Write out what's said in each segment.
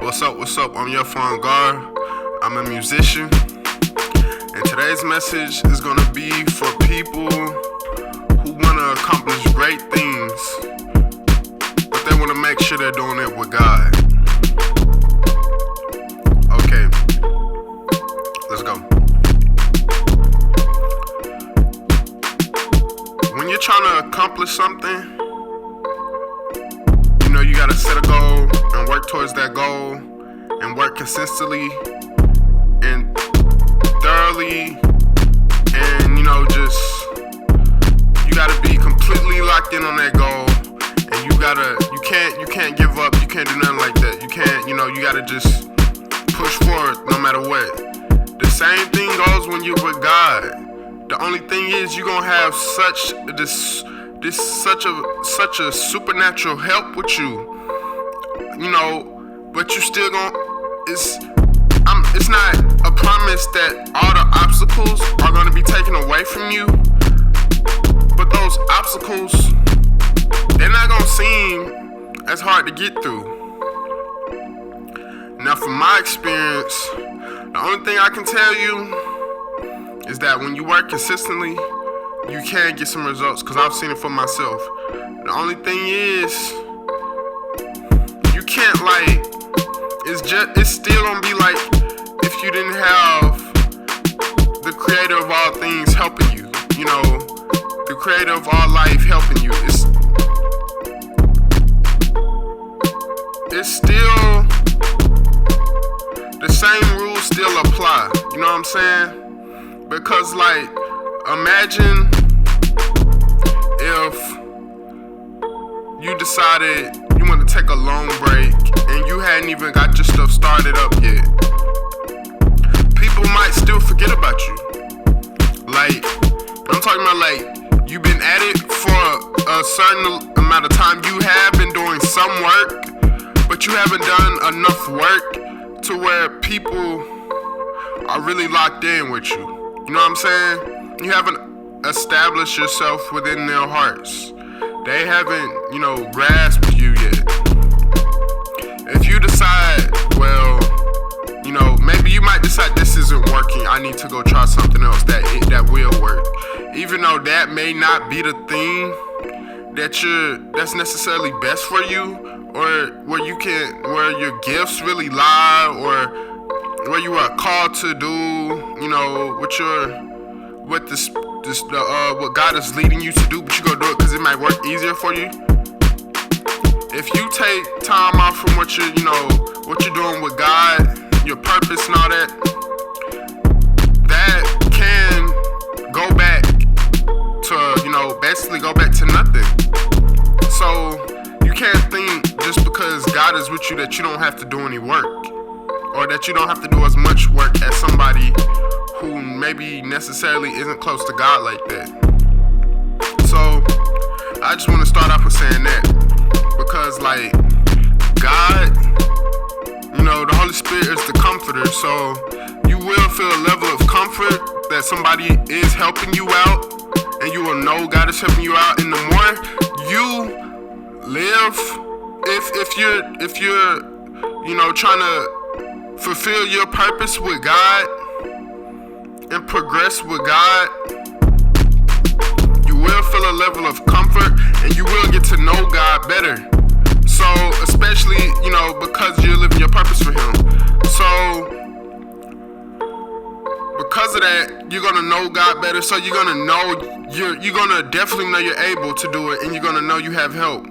What's up? I'm your phone guard. I'm a musician. And today's message is gonna be for people who wanna accomplish great things, but they wanna make sure they're doing it with God. Okay, let's go. When you're trying to accomplish something, you gotta set a goal and work towards that goal and work consistently and thoroughly, and you gotta be completely locked in on that goal, and you can't give up, you can't do nothing like that. You can't, you gotta just push forward no matter what. The same thing goes when you're with God. The only thing is you're gonna have such a supernatural help with you, but you still it's not a promise that all the obstacles are going to be taken away from you, but those obstacles, they're not going to seem as hard to get through. Now, from my experience, the only thing I can tell you is that when you work consistently, you can get some results, because I've seen it for myself. The only thing is, you can't it's still gonna be like if you didn't have the creator of all things helping you, the creator of all life helping you. It's still, the same rules still apply, you know what I'm saying? Because imagine if you decided you want to take a long break and you hadn't even got your stuff started up yet. People might still forget about you. I'm talking about you've been at it for a certain amount of time. You have been doing some work, but you haven't done enough work to where people are really locked in with you. You know what I'm saying? You haven't established yourself within their hearts. They haven't, grasped you yet. If you decide, maybe you might decide this isn't working, I need to go try something else that will work. Even though that may not be the thing that's necessarily best for you, or where your gifts really lie, or where you are called to do, what God is leading you to do, but you go do it because it might work easier for you. If you take time off from what you're doing with God, your purpose and all that can go back to, basically go back to nothing. So you can't think just because God is with you that you don't have to do any work, or that you don't have to do as much work as somebody who maybe necessarily isn't close to God like that. So I just want to start off with saying that, because God, the Holy Spirit is the comforter, so you will feel a level of comfort that somebody is helping you out, and you will know God is helping you out. And the more you live, if you're trying to fulfill your purpose with God and progress with God, you will feel a level of comfort, and you will get to know God better. So especially, because you're living your purpose for Him. So because of that, you're gonna know God better. So you're gonna definitely know you're able to do it, and you're gonna know you have help,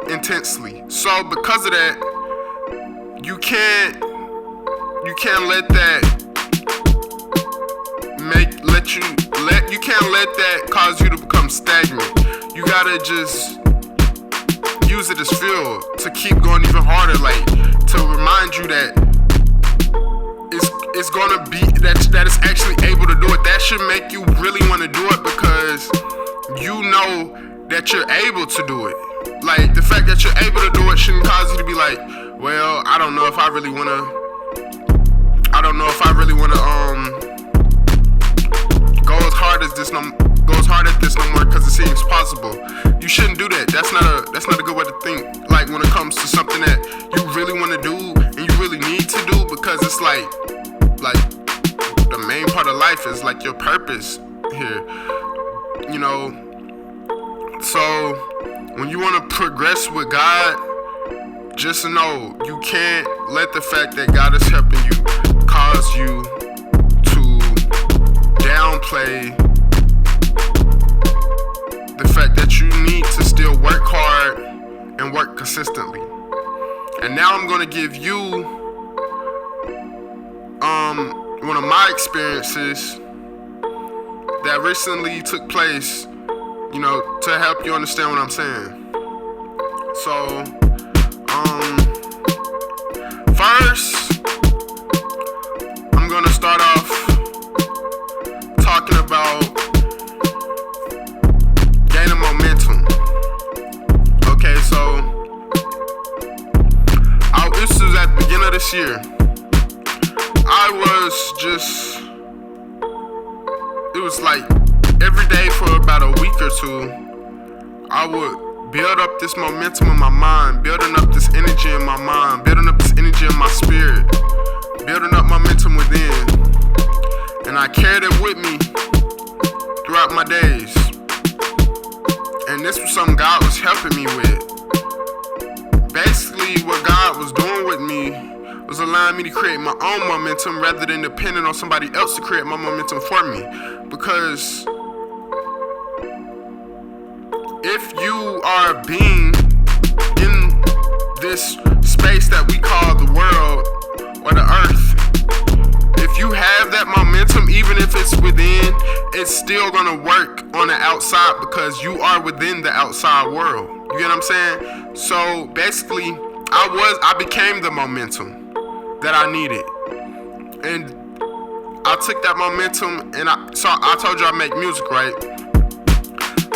intensely. So because of that, you can't let that cause you to become stagnant. You gotta just use it as fuel to keep going even harder, to remind you that it's gonna be that it's actually able to do it. That should make you really want to do it, because you know that you're able to do it. The fact that you're able to do it shouldn't cause you to be I don't know if I really wanna go as hard at this no more because it seems possible. You shouldn't do that. That's not a good way to think. when it comes to something that you really want to do and you really need to do, because it's like the main part of life is like your purpose here, you know. So when you want to progress with God, just know you can't let the fact that God is helping you cause you to downplay the fact that you need to still work hard and work consistently. And now I'm going to give you one of my experiences that recently took place, you know, to help you understand what I'm saying. So, first, I'm gonna start off talking about gaining momentum. Okay, so this was at the beginning of this year. It was like every day for about a week or two, I would build up this momentum in my mind, building up this energy in my mind, building up this energy in my spirit, building up momentum within. And I carried it with me throughout my days. And this was something God was helping me with. Basically, what God was doing with me was allowing me to create my own momentum rather than depending on somebody else to create my momentum for me. Because if you are a being in this space that we call the world or the earth, if you have that momentum, even if it's within, it's still gonna work on the outside because you are within the outside world. You get what I'm saying? So basically, I became the momentum that I needed. And I took that momentum and I told you I make music, right?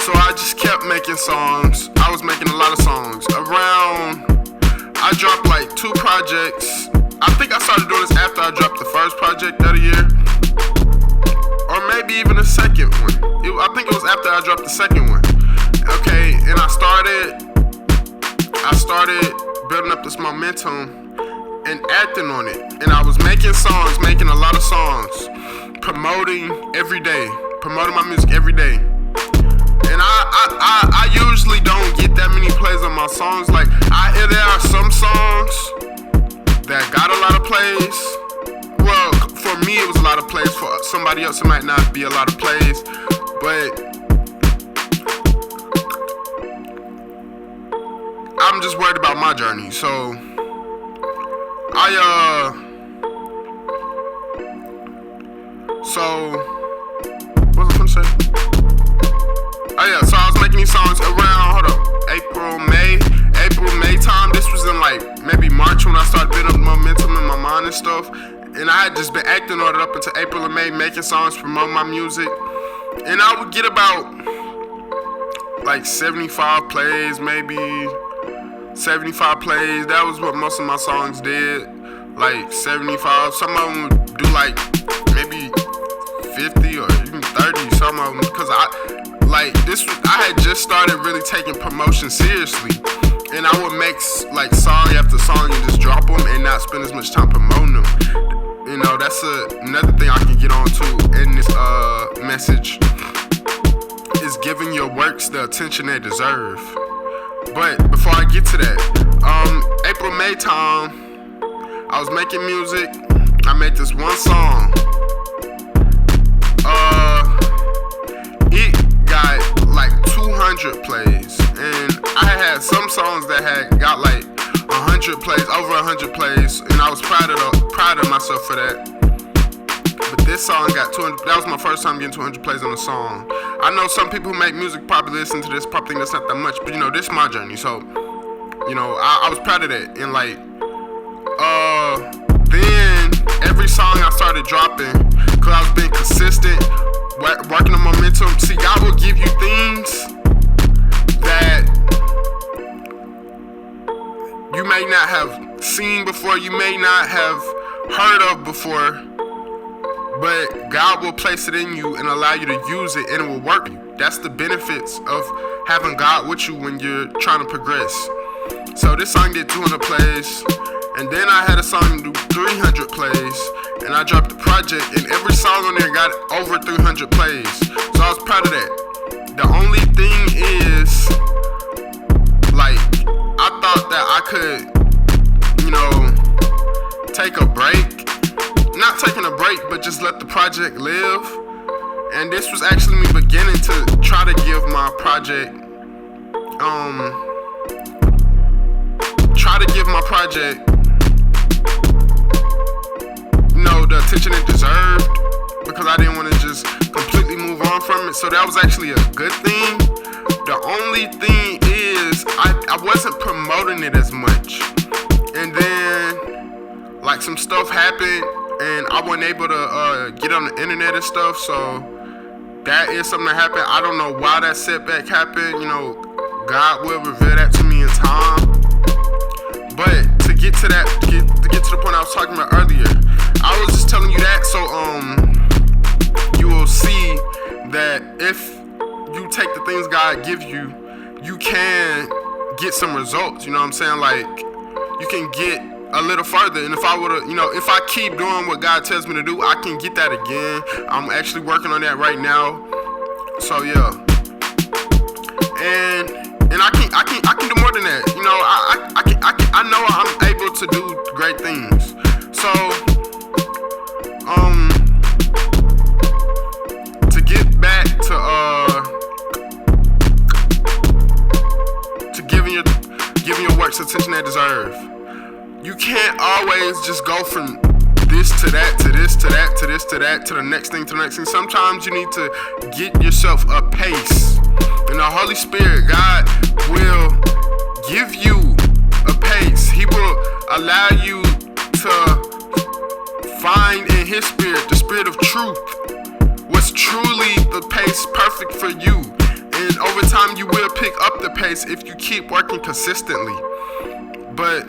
So I just kept making songs. I was making a lot of songs. I dropped like 2 projects. I think I started doing this after I dropped the first project of the year. Or maybe even the second one. I think it was after I dropped the second one. Okay, and I started building up this momentum and acting on it. And I was making songs, making a lot of songs, promoting my music every day. And I usually don't get that many plays on my songs. Like, there are some songs that got a lot of plays. Well, for me it was a lot of plays. For somebody else it might not be a lot of plays. But I'm just worried about my journey. So what was I gonna say? Oh yeah, so I was making these songs around, April, May time. This was in like maybe March when I started building up momentum in my mind and stuff. And I had just been acting on it up until April and May, making songs, promoting my music. And I would get about like 75 plays, maybe 75 plays. That was what most of my songs did. Like 75. Some of them would do like maybe 50 or even 30. Some of them, because I had just started really taking promotion seriously. And I would make like song after song and just drop them and not spend as much time promoting them. You know, that's another thing I can get on to in this message, is giving your works the attention they deserve. But before I get to that, April, May time, I was making music. I made this one song. It got like 200 plays, and I had some songs that had got like 100 plays, over 100 plays, and I was proud of myself for that. But this song got 200. That was my first time getting 200 plays on a song. I know some people who make music probably listen to this, probably think that's not that much, but you know, this is my journey. So, you know, I was proud of that. And like, then every song I started dropping, cause I was being consistent, working on momentum. See, God will give you things that you may not have seen before, you may not have heard of before, but God will place it in you and allow you to use it, and it will work. That's the benefits of having God with you when you're trying to progress. So this song did 200 plays, and then I had a song do 300 plays, and I dropped the project, and every song on there got over 300 plays. So I was proud of that. The only thing is, like, I thought that I could, take a break. Not taking a break, but just let the project live. And this was actually me beginning to try to give my project, the attention it deserved, because I didn't want to just completely move on from it. So that was actually a good thing. The only thing is I wasn't promoting it as much, and then like some stuff happened and I wasn't able to get on the internet and stuff. So that is something that happened. I don't know why that setback happened. God will reveal that to me in time. But to get to that, to get to the point I was talking about earlier, I was just telling you that so you will see that if you take the things God gives you, you can get some results. You know what I'm saying? Like, you can get a little further. And if I would've, if I keep doing what God tells me to do, I can get that again. I'm actually working on that right now. So yeah. And I can do more than that. I know I'm able to do great things. So to get back to giving your works the attention they deserve, you can't always just go from this to that to this to that to this to that to the next thing to the next thing. Sometimes you need to get yourself a pace. And the Holy Spirit, God, will give you a pace. He will allow you to find in His Spirit, the Spirit of truth, what's truly the pace perfect for you. And over time, you will pick up the pace if you keep working consistently. But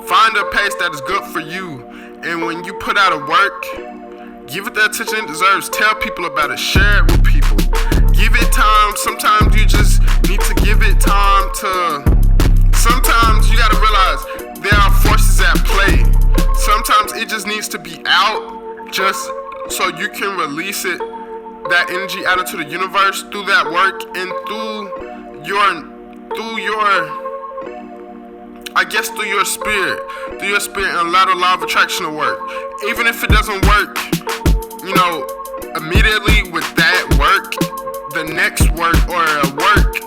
find a pace that is good for you. And when you put out a work, give it the attention it deserves. Tell people about it. Share it with people. Give it time. Sometimes you just need to give it time to... Sometimes you gotta realize there are forces at play. Sometimes it just needs to be out just so you can release it, that energy out into the universe through that work and through your spirit. Through your spirit, and allow the law of attraction to work. Even if it doesn't work, immediately with that work, the next work or a work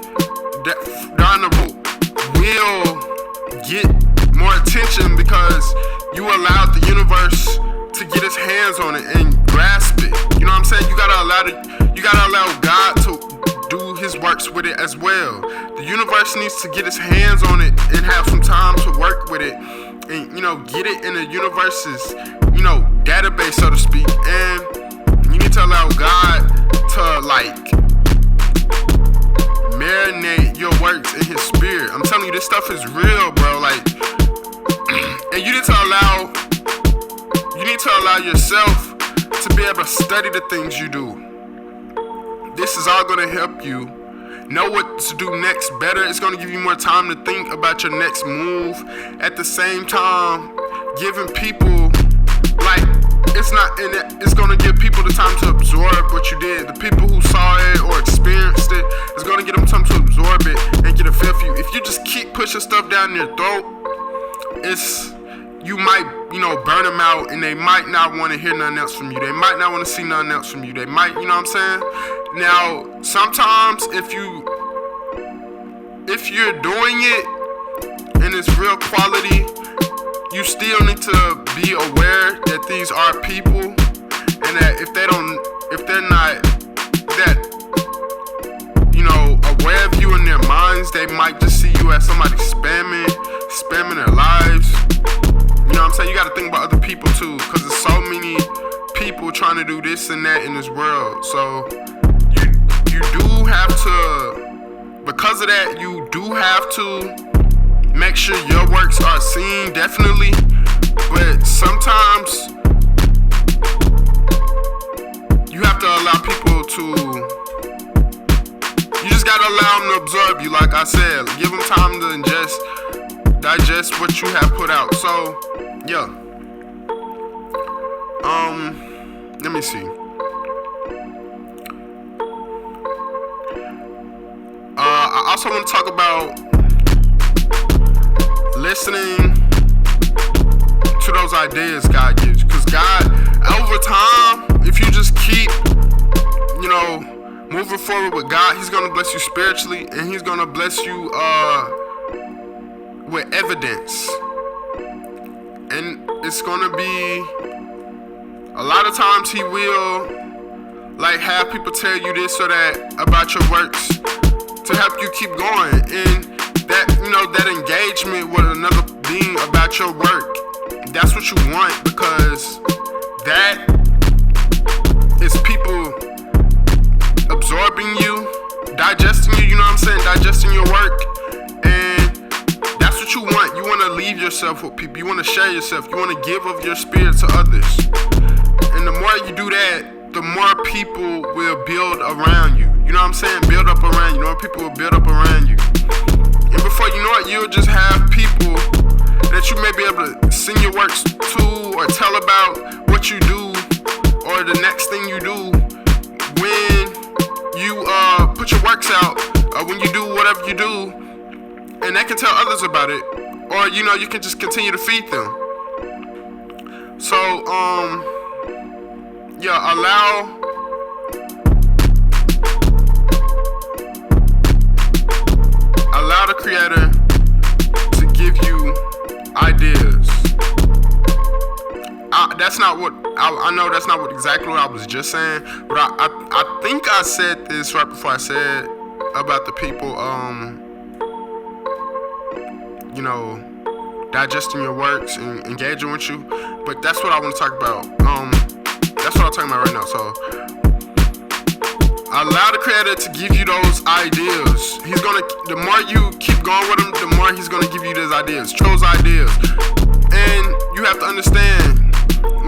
down the road will get more attention because you allowed the universe to get its hands on it and grasp it. You know what I'm saying? You gotta allow God to do His works with it as well. The universe needs to get its hands on it and have some time to work with it, and get it in the universe's database, so to speak. And you need to allow God to marinate your works in His Spirit. I'm telling you, this stuff is real, bro. And you need to allow yourself to be able to study the things you do. This is all gonna help you know what to do next better. It's gonna give you more time to think about your next move. At the same time, giving people it's gonna give people the time to absorb what you did. The people who saw it or experienced it, it's gonna give them time to absorb it and get a feel for you. If you just keep pushing stuff down their throat, you might, burn them out, and they might not want to hear nothing else from you. They might not want to see nothing else from you. They might, you know what I'm saying? Now, sometimes if you're doing it and it's real quality, you still need to be aware that these are people, and that if they're not aware of you in their minds, they might just see you as somebody spamming their lives. You know what I'm saying? You gotta think about other people too, because there's so many people trying to do this and that in this world. So you do have to, because of that, you do have to make sure your works are seen, definitely. But sometimes you have to allow people to, you just gotta allow them to absorb you. Like I said, give them time to ingest the digest what you have put out. So, yeah. Let me see. I also want to talk about listening to those ideas God gives you. Because God, over time, if you just keep, moving forward with God, He's going to bless you spiritually, and He's going to bless you with evidence. And it's going to be, a lot of times He will have people tell you this or that about your works to help you keep going. And that, that engagement with another being about your work, that's what you want, because that is people absorbing you, digesting you, digesting your work. And that's what you want. You want to leave yourself with people. You want to share yourself. You want to give of your spirit to others. And the more you do that, the more people will build around you. Build up around you. People will build up around you. And before you know it, you'll just have people that you may be able to sing your works to, or tell about what you do, or the next thing you do when you put your works out, or when you do whatever you do, and they can tell others about it, or you can just continue to feed them. So allow the Creator to give you ideas. That's not what I know. That's not what exactly what I was just saying. But I think I said this right before I said about the people, digesting your works and engaging with you. But that's what I want to talk about. That's what I'm talking about right now. So allow the Creator to give you those ideas. The more you keep going with Him, the more He's gonna give you those ideas, chose ideas. And you have to understand,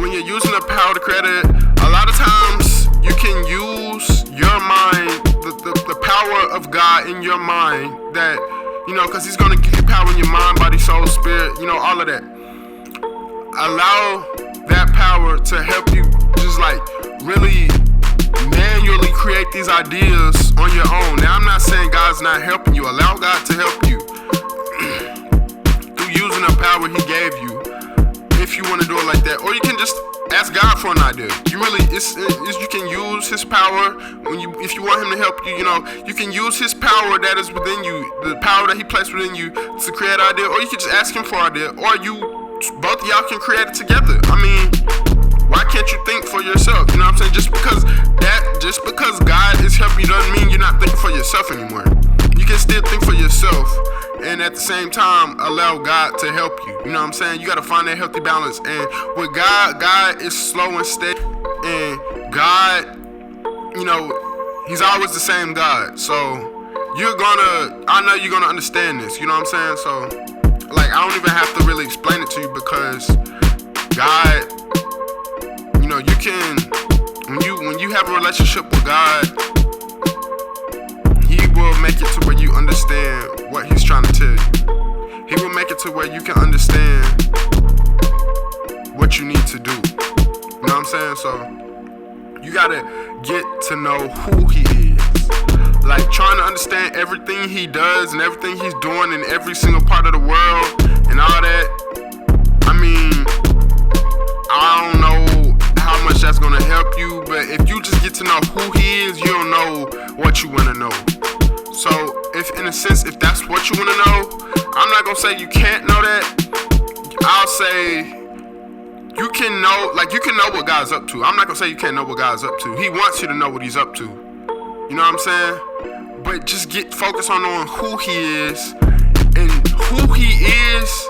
when you're using the power of the Creator, a lot of times you can use your mind, the power of God in your mind, that, because He's going to give you power in your mind, body, soul, spirit, all of that. Allow that power to help you just really manually create these ideas on your own. Now, I'm not saying God's not helping you. Allow God to help you through using the power He gave you, if you want to do it like that. Or you can just ask God for an idea. You can use His power if you want Him to help you. You can use His power that is within you, the power that He placed within you, to create an idea. Or you can just ask Him for an idea, or both of y'all can create it together. Why can't you think for yourself? Just because God is helping you doesn't mean you're not thinking for yourself anymore. You can still think for yourself, and at the same time allow God to help you. You got to find that healthy balance. And with God is slow and steady, and God, He's always the same God. So I know you're gonna understand this. So I don't even have to really explain it to you, because God, you can, when you have a relationship with God, He will make it to where you understand what He's trying to tell you. He will make it to where you can understand what you need to do. So you gotta get to know who He is. Trying to understand everything He does and everything He's doing in every single part of the world and all that. I don't know how much that's gonna help you, but if you just get to know who He is, you'll know what you wanna know. So if that's what you wanna know, I'm not gonna say you can't know that. I'll say you can know what God's up to. I'm not gonna say you can't know what God's up to. He wants you to know what He's up to. You know what I'm saying? But just get focused on knowing who He is, and who He is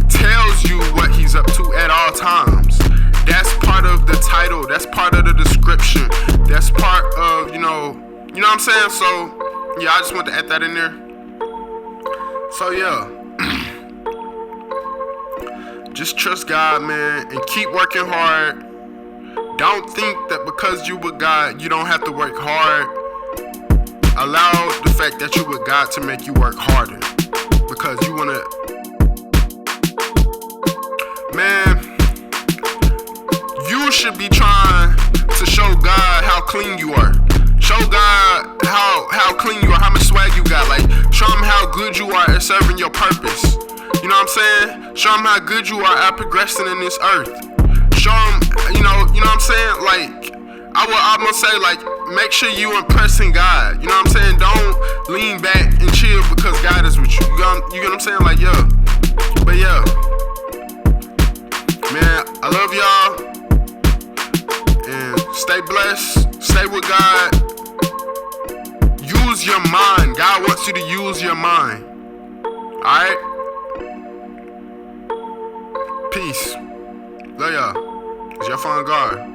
tells you what He's up to at all times. That's part of the title. That's part of the description. That's part of, you know what I'm saying? So, yeah, I just want to add that in there. So, yeah. Just trust God, man, and keep working hard. Don't think that because you with God, you don't have to work hard. Allow the fact that you with God to make you work harder, because you want to are at serving your purpose. You know what I'm saying? Show them how good you are at progressing in this earth. Show them, you know what I'm saying? Like, I'm gonna say, like, make sure you impressing God. You know what I'm saying? Don't lean back and chill because God is with you. You get what I'm saying? Like, yeah. But yeah, man, I love y'all. And stay blessed. Stay with God. Use your mind. God wants you to use your mind. Alright? Peace. Love y'all. It's your phone guard.